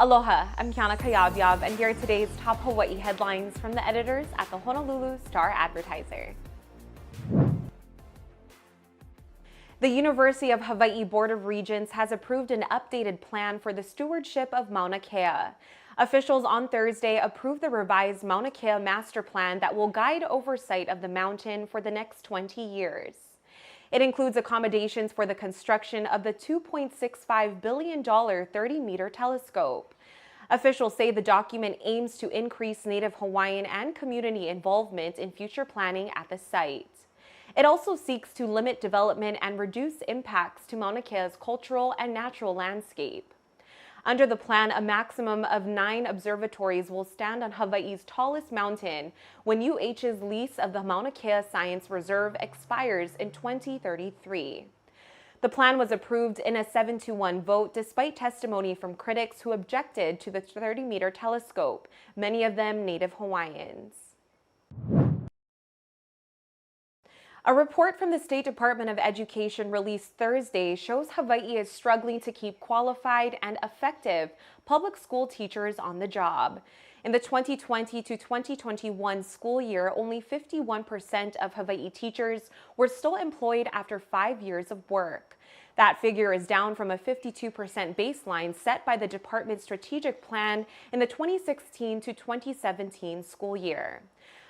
Aloha, I'm Kiana Cayabyab, and here are today's top Hawaii headlines from the editors at the Honolulu Star-Advertiser. The University of Hawaii Board of Regents has approved an updated plan for the stewardship of Mauna Kea. Officials on Thursday approved the revised Mauna Kea Master Plan that will guide oversight of the mountain for the next 20 years. It includes accommodations for the construction of the $2.65 billion 30-meter telescope. Officials say the document aims to increase Native Hawaiian and community involvement in future planning at the site. It also seeks to limit development and reduce impacts to Mauna Kea's cultural and natural landscape. Under the plan, a maximum of 9 observatories will stand on Hawaii's tallest mountain when UH's lease of the Mauna Kea Science Reserve expires in 2033. The plan was approved in a 7-1 vote despite testimony from critics who objected to the 30-meter telescope, many of them Native Hawaiians. A report from the State Department of Education released Thursday shows Hawaii is struggling to keep qualified and effective public school teachers on the job. In the 2020 to 2021 school year, only 51% of Hawaii teachers were still employed after 5 years of work. That figure is down from a 52% baseline set by the department's strategic plan in the 2016 to 2017 school year.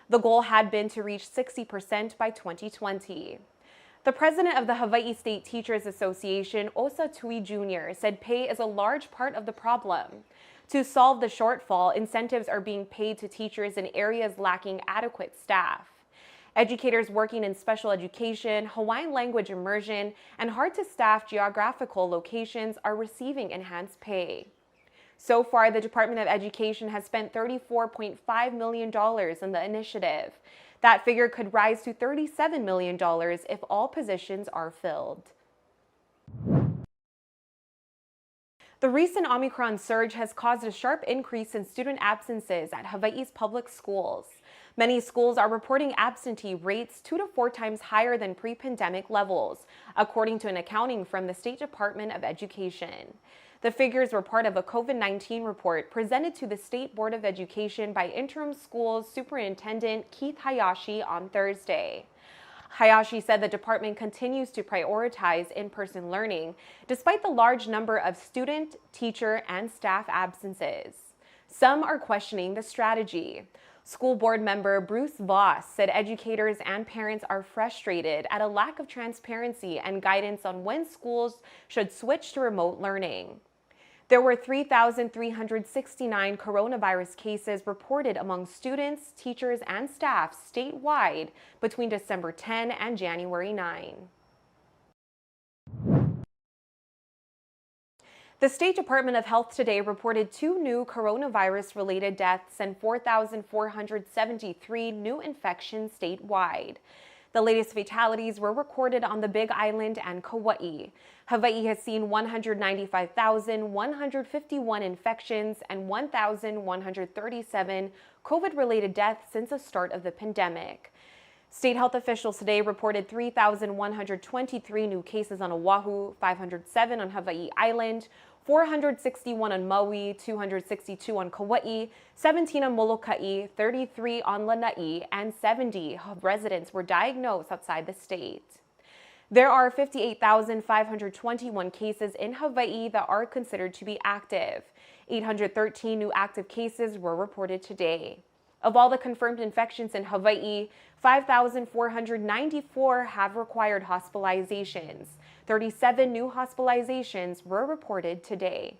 The goal had been to reach 60% by 2020. The president of the Hawaii State Teachers Association, Osa Tui Jr., said pay is a large part of the problem. To solve the shortfall, incentives are being paid to teachers in areas lacking adequate staff. Educators working in special education, Hawaiian language immersion, and hard-to-staff geographical locations are receiving enhanced pay. So far, the Department of Education has spent $34.5 million in the initiative. That figure could rise to $37 million if all positions are filled. The recent Omicron surge has caused a sharp increase in student absences at Hawaii's public schools. Many schools are reporting absentee rates 2 to 4 times higher than pre-pandemic levels, according to an accounting from the State Department of Education. The figures were part of a COVID-19 report presented to the State Board of Education by Interim Schools Superintendent Keith Hayashi on Thursday. Hayashi said the department continues to prioritize in-person learning despite the large number of student, teacher, and staff absences. Some are questioning the strategy. School board member Bruce Voss said educators and parents are frustrated at a lack of transparency and guidance on when schools should switch to remote learning. There were 3,369 coronavirus cases reported among students, teachers, and staff statewide between December 10 and January 9. The State Department of Health today reported 2 new coronavirus-related deaths and 4,473 new infections statewide. The latest fatalities were recorded on the Big Island and Kauai. Hawaii has seen 195,151 infections and 1,137 COVID-related deaths since the start of the pandemic. State health officials today reported 3,123 new cases on Oahu, 507 on Hawaii Island, 461 on Maui, 262 on Kauai, 17 on Molokai, 33 on Lanai, and 70 residents were diagnosed outside the state. There are 58,521 cases in Hawaii that are considered to be active. 813 new active cases were reported today. Of all the confirmed infections in Hawaii, 5,494 have required hospitalizations. 37 new hospitalizations were reported today.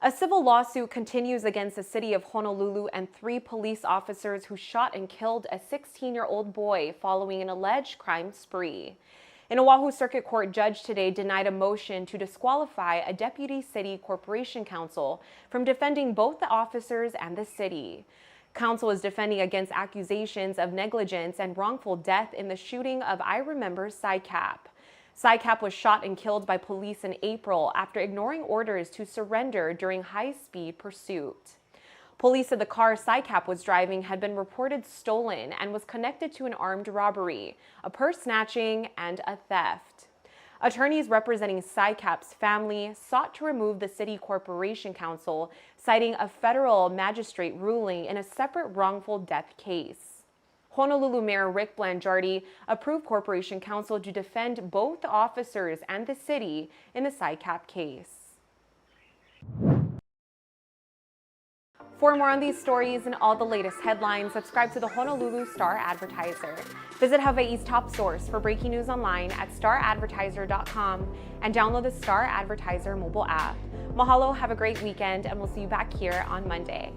A civil lawsuit continues against the city of Honolulu and 3 police officers who shot and killed a 16-year-old boy following an alleged crime spree. An Oahu Circuit Court judge today denied a motion to disqualify a deputy city corporation counsel from defending both the officers and the city. Counsel is defending against accusations of negligence and wrongful death in the shooting of I Remember Cycap. Cycap was shot and killed by police in April after ignoring orders to surrender during high-speed pursuit. Police said the car Cycap was driving had been reported stolen and was connected to an armed robbery, a purse snatching, and a theft. Attorneys representing Cycap's family sought to remove the City Corporation Council, citing a federal magistrate ruling in a separate wrongful death case. Honolulu Mayor Rick Blangiardi approved Corporation Council to defend both officers and the city in the Cycap case. For more on these stories and all the latest headlines, subscribe to the Honolulu Star-Advertiser. Visit Hawaii's top source for breaking news online at staradvertiser.com and download the Star-Advertiser mobile app. Mahalo, have a great weekend, and we'll see you back here on Monday.